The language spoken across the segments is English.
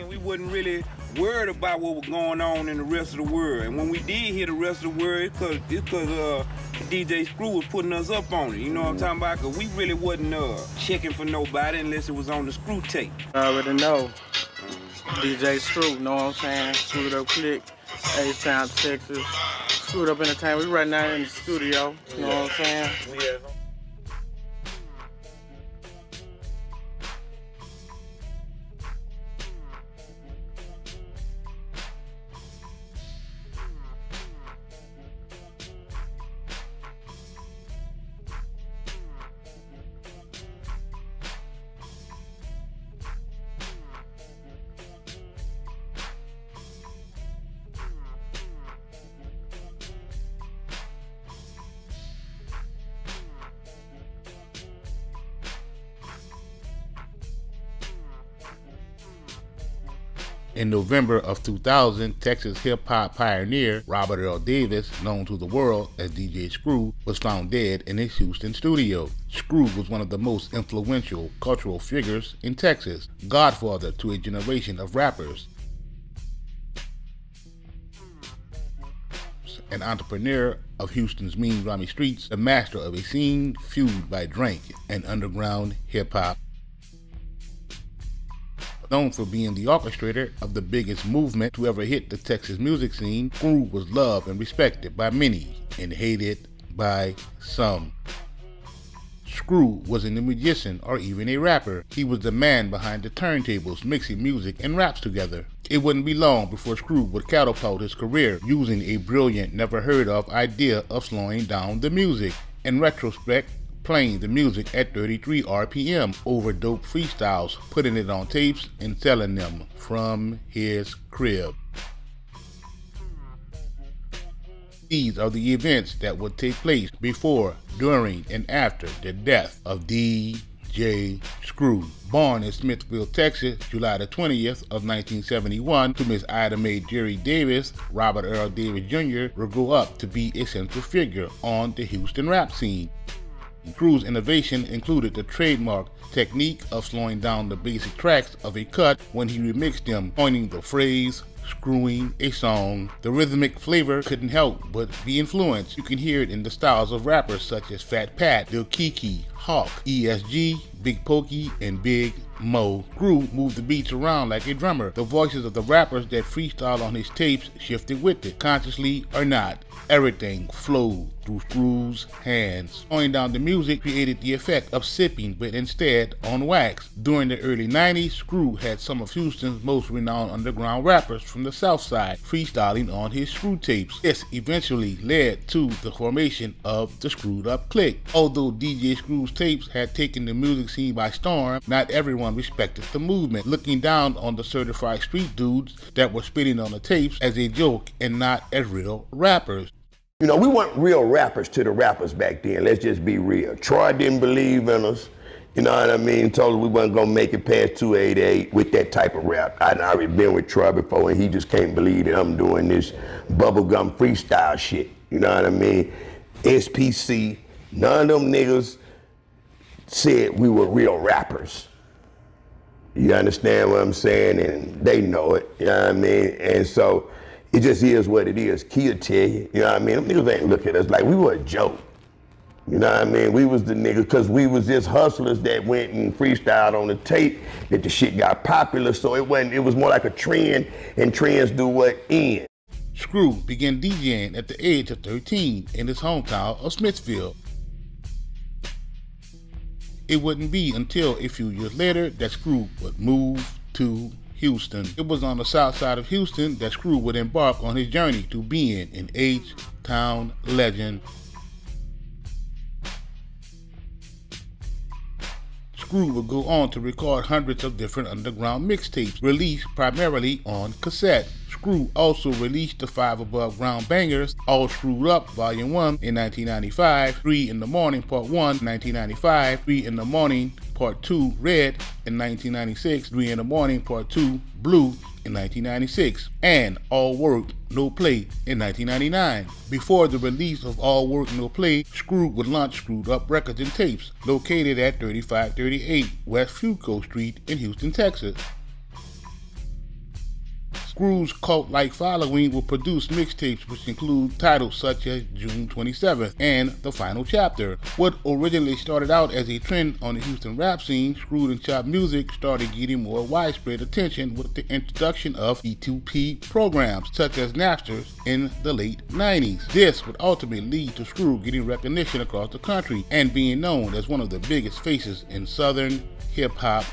we wasn't really worried about what was going on in the rest of the world. And when we did hear the rest of the world, it's because DJ Screw was putting us up on it. You know what I'm talking about? Because we really wasn't checking for nobody unless it was on the Screw tape. I already know. DJ Screw, know what I'm saying? Screwed Up Click, H-Tine, Texas. Screwed Up Entertainment. We right now in the studio. You know what I'm saying? Yeah. In November of 2000, Texas hip-hop pioneer Robert Earl Davis, known to the world as DJ Screw, was found dead in his Houston studio. Screw was one of the most influential cultural figures in Texas, godfather to a generation of rappers, an entrepreneur of Houston's mean, grimy streets, the master of a scene fueled by drink and underground hip-hop. Known for being the orchestrator of the biggest movement to ever hit the Texas music scene, Screw was loved and respected by many and hated by some. Screw wasn't a musician or even a rapper. He was the man behind the turntables, mixing music and raps together. It wouldn't be long before Screw would catapult his career using a brilliant, never-heard-of idea of slowing down the music. In retrospect, playing the music at 33 RPM over dope freestyles, putting it on tapes and selling them from his crib. These are the events that would take place before, during, and after the death of DJ Screw. Born in Smithville, Texas, July the 20th of 1971 to Miss Ida Mae Jerry Davis, Robert Earl Davis Jr. would grow up to be a central figure on the Houston rap scene. Screw's innovation included the trademark technique of slowing down the basic tracks of a cut when he remixed them, coining the phrase screwing a song. The rhythmic flavor couldn't help but be influenced. You can hear it in the styles of rappers such as Fat Pat, Lil Keke, Hawk, ESG, Big Pokey, and Big Mo. Screw moved the beats around like a drummer. The voices of the rappers that freestyle on his tapes shifted with it, consciously or not. Everything flowed through Screw's hands. Slowing down the music created the effect of sipping, but instead on wax. During the early 90s, Screw had some of Houston's most renowned underground rappers from the South Side freestyling on his Screw tapes. This eventually led to the formation of the Screwed Up Click. Although DJ Screw's tapes had taken the music scene by storm, not everyone respected the movement, looking down on the certified street dudes that were spitting on the tapes as a joke and not as real rappers. You know, we weren't real rappers to the rappers back then. Let's just be real. Troy didn't believe in us. You know what I mean? Told us we wasn't gonna make it past 288 with that type of rap. I'd already been with Troy before, and he just can't believe that I'm doing this bubblegum freestyle shit. You know what I mean? SPC, none of them niggas said we were real rappers. You understand what I'm saying? And they know it, you know what I mean? And so, it just is what it is. Key'll tell you, you know what I mean? Them niggas ain't look at us like we were a joke. You know what I mean? We was the niggas, because we was just hustlers that went and freestyled on the tape, that the shit got popular, so it was more like a trend, and trends do what end. Screw began DJing at the age of 13 in his hometown of Smithville. It wouldn't be until a few years later that Screw would move to Houston. It was on the south side of Houston that Screw would embark on his journey to being an H-Town legend. Screw would go on to record hundreds of different underground mixtapes, released primarily on cassette. Screw also released the 5 above ground bangers, All Screwed Up Volume 1 in 1995, 3 in the Morning Part 1 1995, 3 in the Morning Part 2 Red in 1996, 3 in the Morning Part 2 Blue in 1996, and All Work No Play in 1999. Before the release of All Work No Play, Screw would launch Screwed Up Records and Tapes, located at 3538 West Fuco Street in Houston, Texas. Screw's cult-like following will produce mixtapes which include titles such as June 27th and The Final Chapter. What originally started out as a trend on the Houston rap scene, Screwed and Chopped music started getting more widespread attention with the introduction of P2P programs such as Napsters in the late 90s. This would ultimately lead to Screw getting recognition across the country and being known as one of the biggest faces in Southern hip-hop.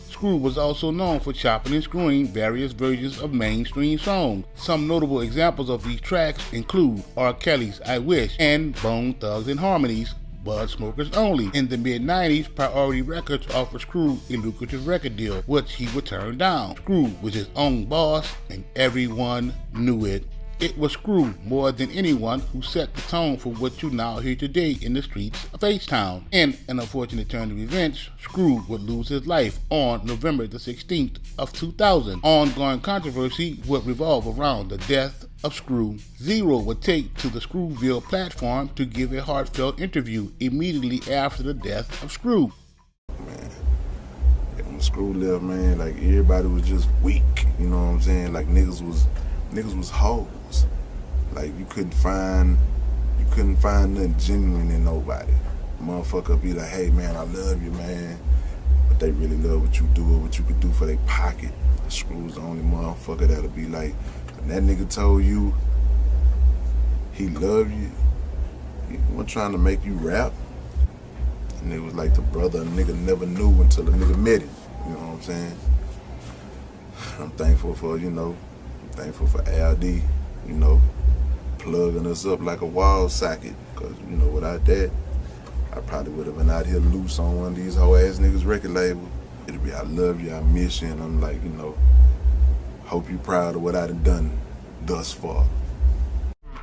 Screw was also known for chopping and screwing various versions of mainstream songs. Some notable examples of these tracks include R. Kelly's I Wish and Bone Thugs and Harmony's Bud Smokers Only. In the mid-90s, Priority Records offered Screw a lucrative record deal, which he would turn down. Screw was his own boss, and everyone knew it. It was Screw, more than anyone, who set the tone for what you now hear today in the streets of H-Town. In an unfortunate turn of events, Screw would lose his life on November the 16th of 2000. Ongoing controversy would revolve around the death of Screw. Zero would take to the Screwville platform to give a heartfelt interview immediately after the death of Screw. Man, when Screw left, man, like everybody was just weak, you know what I'm saying? Like niggas was hoes. Like you couldn't find nothing genuine in nobody. Motherfucker be like, hey man, I love you, man. But they really love what you do or what you could do for their pocket. Screw's the only motherfucker that'll be like, when that nigga told you he loved you, he wasn't trying to make you rap. And it was like the brother a nigga never knew until a nigga met him. You know what I'm saying? I'm thankful for, thankful for LD, plugging us up like a wall socket. Cause, without that, I probably would have been out here loose on one of these hoe ass niggas record label. It'd be, I love you, I miss you, and I'm like, hope you proud of what I done thus far.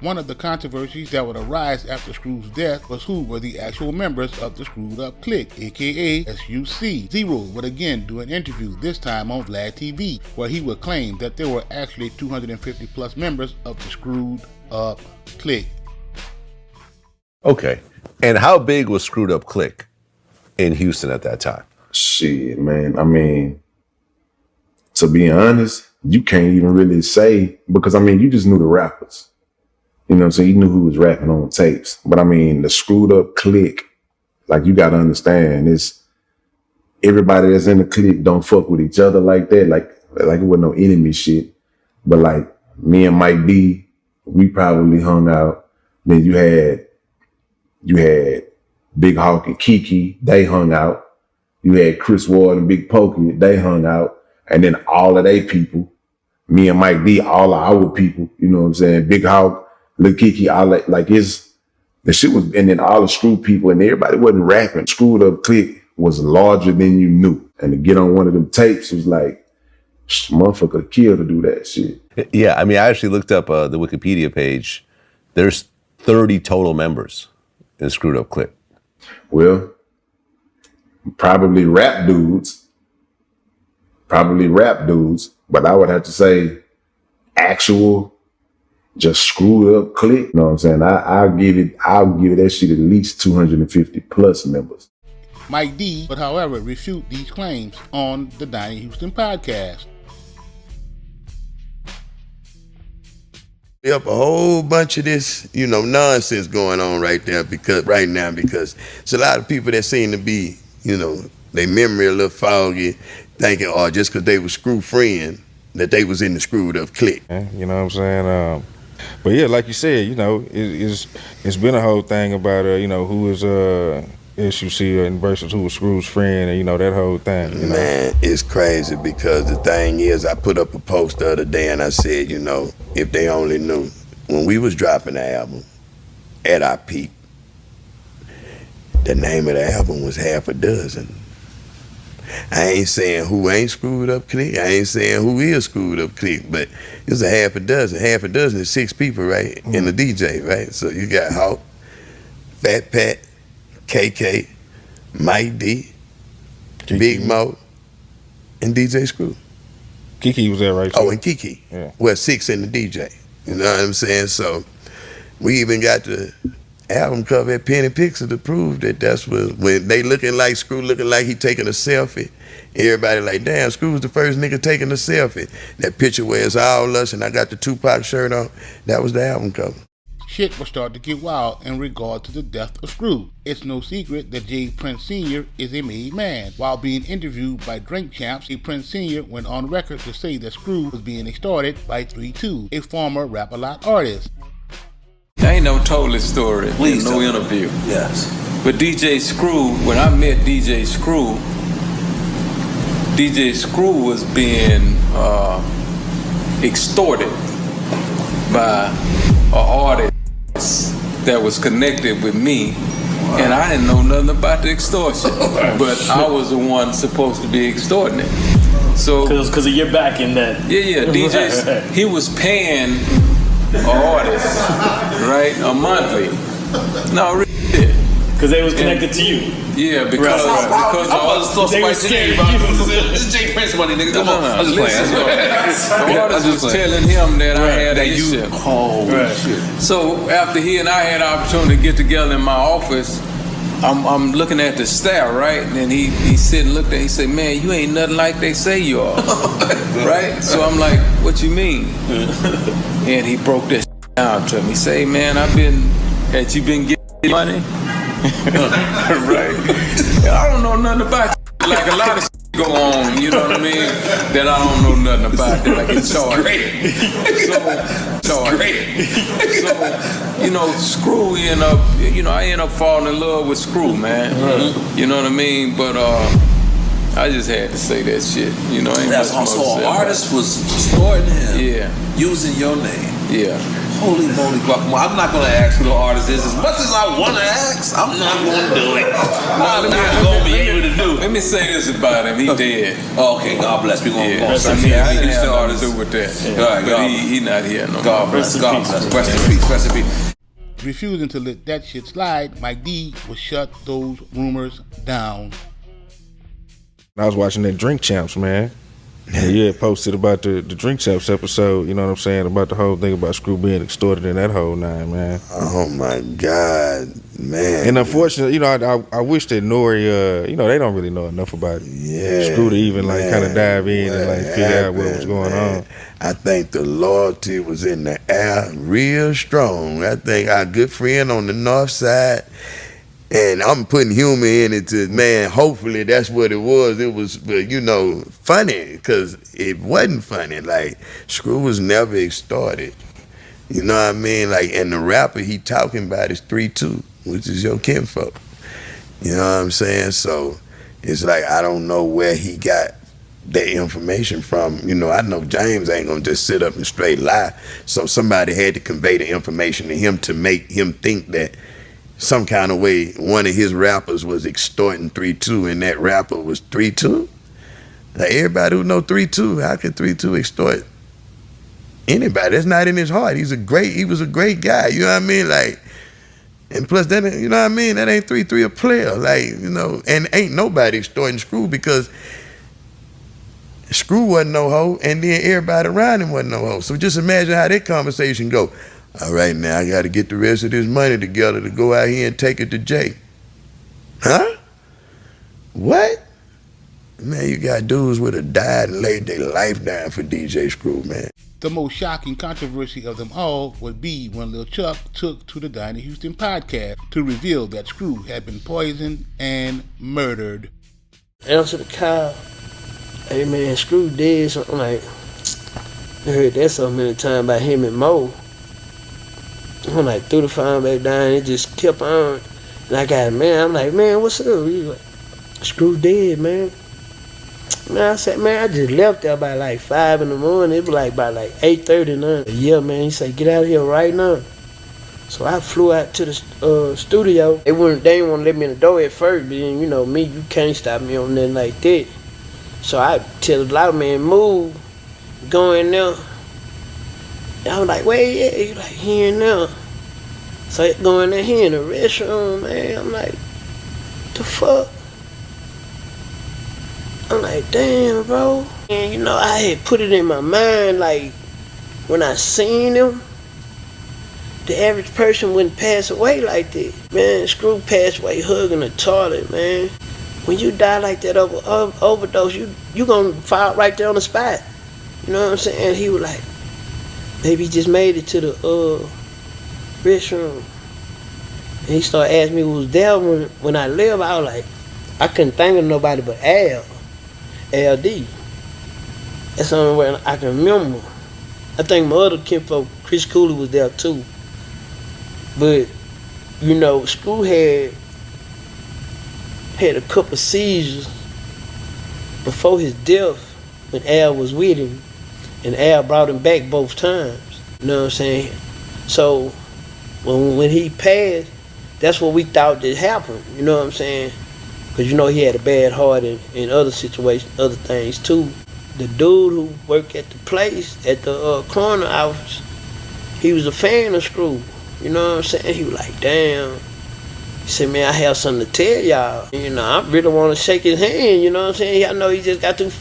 One of the controversies that would arise after Screw's death was who were the actual members of the Screwed Up Clique, aka SUC. Zero would again do an interview, this time on Vlad TV, where he would claim that there were actually 250 plus members of the Screwed Up Clique. Okay, and how big was Screwed Up Clique in Houston at that time? Shit, man, I mean, to be honest, you can't even really say, because you just knew the rappers. You know what I'm saying? You knew who was rapping on tapes. But the Screwed Up Clique, like you gotta understand, it's everybody that's in the clique don't fuck with each other like that. Like it wasn't no enemy shit. But like me and Mike D, we probably hung out. Then you had Big Hawk and Kiki, they hung out. You had Chris Ward and Big Pokey, they hung out. And then all of they people, me and Mike D, all of our people, you know what I'm saying? Big Hawk, Lil Kiki, all that, like the shit was, and then all the Screw people, and everybody wasn't rapping. Screwed Up Clique was larger than you knew. And to get on one of them tapes was like, motherfucker kill to do that shit. Yeah, I actually looked up the Wikipedia page. There's 30 total members in Screwed Up Clique. Well, probably rap dudes, but I would have to say actual just Screwed Up Clique. You know what I'm saying? I'll give it that shit at least 250 plus members. Mike D would, however, refute these claims on the Dying Houston podcast. Yep, a whole bunch of this, nonsense going on right now because it's a lot of people that seem to be, their memory a little foggy, thinking, just because they were Screw friend, that they was in the Screwed Up Clique. You know what I'm saying? But yeah, like you said, it's been a whole thing about who is SUC versus who was Screw's friend, and that whole thing. Man, it's crazy because the thing is, I put up a post the other day and I said, if they only knew when we was dropping the album at our peak, the name of the album was Half a Dozen. I ain't saying who ain't Screwed Up Clique. I ain't saying who is Screwed Up Clique, but it's a half a dozen. Half a dozen is 6 people, right? In the DJ, right? So you got Hawk, Fat Pat, KK, Mike D, Kiki, Big Mo, and DJ Screw. Kiki was there, right? Oh, and Kiki. Yeah. Well, 6 in the DJ. You know what I'm saying? So we even got to album cover at Penny Pixel to prove that that's when they looking like Screw looking like he taking a selfie. Everybody like, damn, Screw's the first nigga taking a selfie. That picture where it's all us and I got the Tupac shirt on, that was the album cover. Shit was starting to get wild in regard to the death of Screw. It's no secret that J. Prince Sr. is a made man. While being interviewed by Drink Champs, J. Prince Sr. went on record to say that Screw was being extorted by 3-2, a former Rap-A-Lot artist. I ain't never told this story in no interview. Yes. But DJ Screw, when I met DJ Screw was being extorted by an artist that was connected with me, and I didn't know nothing about the extortion, but I was the one supposed to be extorting it. So, because of your back in that. Yeah, DJ, he was paying an artist, right, a monthly. No, really. Because they was connected to you. Yeah, because they were scared. This is J. Prince money, nigga. Come on. I'm just playing. The artist was telling him that I had a shit. Shit. So after he and I had the opportunity to get together in my office, I'm looking at the staff, right? And then he sit and looked at it, he said, man, you ain't nothing like they say you are. Right? So I'm like, what you mean? And he broke that down to me. He said, hey, man, had you been getting money? Right. I don't know nothing about it. Like a lot of go on, you know what I mean? That I don't know nothing about that I get charged. So, you know, Screw I end up falling in love with Screw, man. You know what I mean? But I just had to say that shit. You know, ain't That's also an artist was extorting him. Using your name. Yeah. Holy moly guacamole. I'm not going to ask who the artist is. As much as I want to ask, I'm not going to do it. I'm not going to be able to do it. Let me say this about him. He dead. Oh, okay, God bless. We're going to go. I didn't have nothing to do with that. All right, but he not here no more. God bless. God bless. Rest in peace. Rest in peace. Refusing to let that shit slide, Mike D would shut those rumors down. I was watching that Drink Champs, man. And you had posted about the Drink Champs episode, you know what I'm saying, about the whole thing about Screw being extorted and that whole nine, man. Oh my God, man. And unfortunately, you know, I wish that Nori, you know, they don't really know enough about Screw to even like kind of dive in and like figure out what was going on. I think the loyalty was in the air real strong. I think our good friend on the north side, and I'm putting humor in it to, man, hopefully that's what it was. It was, you know, funny, because it wasn't funny. Like, Screw was never extorted. You know what I mean? Like, and the rapper he talking about is 3-2, which is your kinfolk. You know what I'm saying? So it's like, I don't know where he got that information from. You know, I know James ain't gonna just sit up and straight lie. So somebody had to convey the information to him to make him think that some kind of way one of his rappers was extorting 3-2 and that rapper was 3-2. Like, everybody who know 3-2, how could 3-2 extort anybody? That's not in his heart. He was a great guy, you know what I mean? Like, and plus that, you know what I mean? That ain't 3-3 a player, like, you know, and ain't nobody extorting Screw because Screw wasn't no hoe and then everybody around him wasn't no hoe. So just imagine how that conversation go. All right, now I got to get the rest of this money together to go out here and take it to Jay. Huh? What? Man, you got dudes would have died and laid their life down for DJ Screw, man. The most shocking controversy of them all would be when Lil Chuck took to the Dinah Houston podcast to reveal that Screw had been poisoned and murdered. Answer the call. Hey man, Screw dead. So I'm like, I heard that so many times about him and Mo. I'm like, threw the phone back down, it just kept on. And I got, man, I'm like, man, what's up? He like, Screw dead, man. Man, I said, man, I just left there by like 5 in the morning. It was like by like 8:39. Yeah, man, he said, get out of here right now. So I flew out to the studio. They didn't want to let me in the door at first, but then, you know, me, you can't stop me on nothing like that. So I tell the loud man, move, go in there. I was like, wait, yeah, he like, here and there. So I go in there, he in the restroom, man. I'm like, the fuck? I'm like, damn, bro. And you know, I had put it in my mind, like, when I seen him, the average person wouldn't pass away like that. Man, Screw passed away hugging the toilet, man. When you die like that over overdose, you gonna fall right there on the spot. You know what I'm saying? He was like, maybe he just made it to the restroom. And he started asking me who was there when I left. I was like, I couldn't think of nobody but LD. That's the only way I can remember. I think my other kinfolk, Chris Cooley, was there too. But, you know, Screw had a couple of seizures before his death when Al was with him. And Al brought him back both times. You know what I'm saying? So, when he passed, that's what we thought that happened. You know what I'm saying? Because, you know, he had a bad heart in other situations, other things too. The dude who worked at the place, at the coroner office, he was a fan of Screw. You know what I'm saying? He was like, damn. He said, man, I have something to tell y'all. You know, I really want to shake his hand, you know what I'm saying? I know he just got to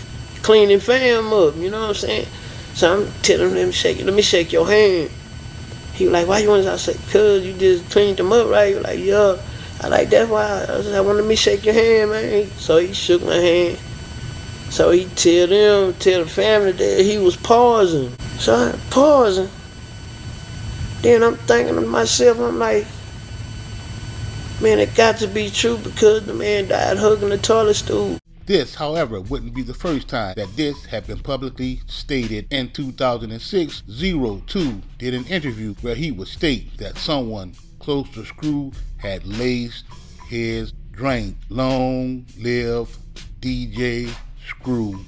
cleaning fam up, you know what I'm saying? So I'm telling him, let me shake your hand. He was like, why you want to? I said, cuz you just cleaned them up, right? He was like, yeah. I like, that's why. I said, I want me shake your hand, man. So he shook my hand. So he tell the family that he was pausing. So I pausing. Then I'm thinking to myself, I'm like, man, it got to be true because the man died hugging the toilet stool. This, however, wouldn't be the first time that this had been publicly stated. In 2006, 02 did an interview where he would state that someone close to Screw had laced his drink. Long live DJ Screw.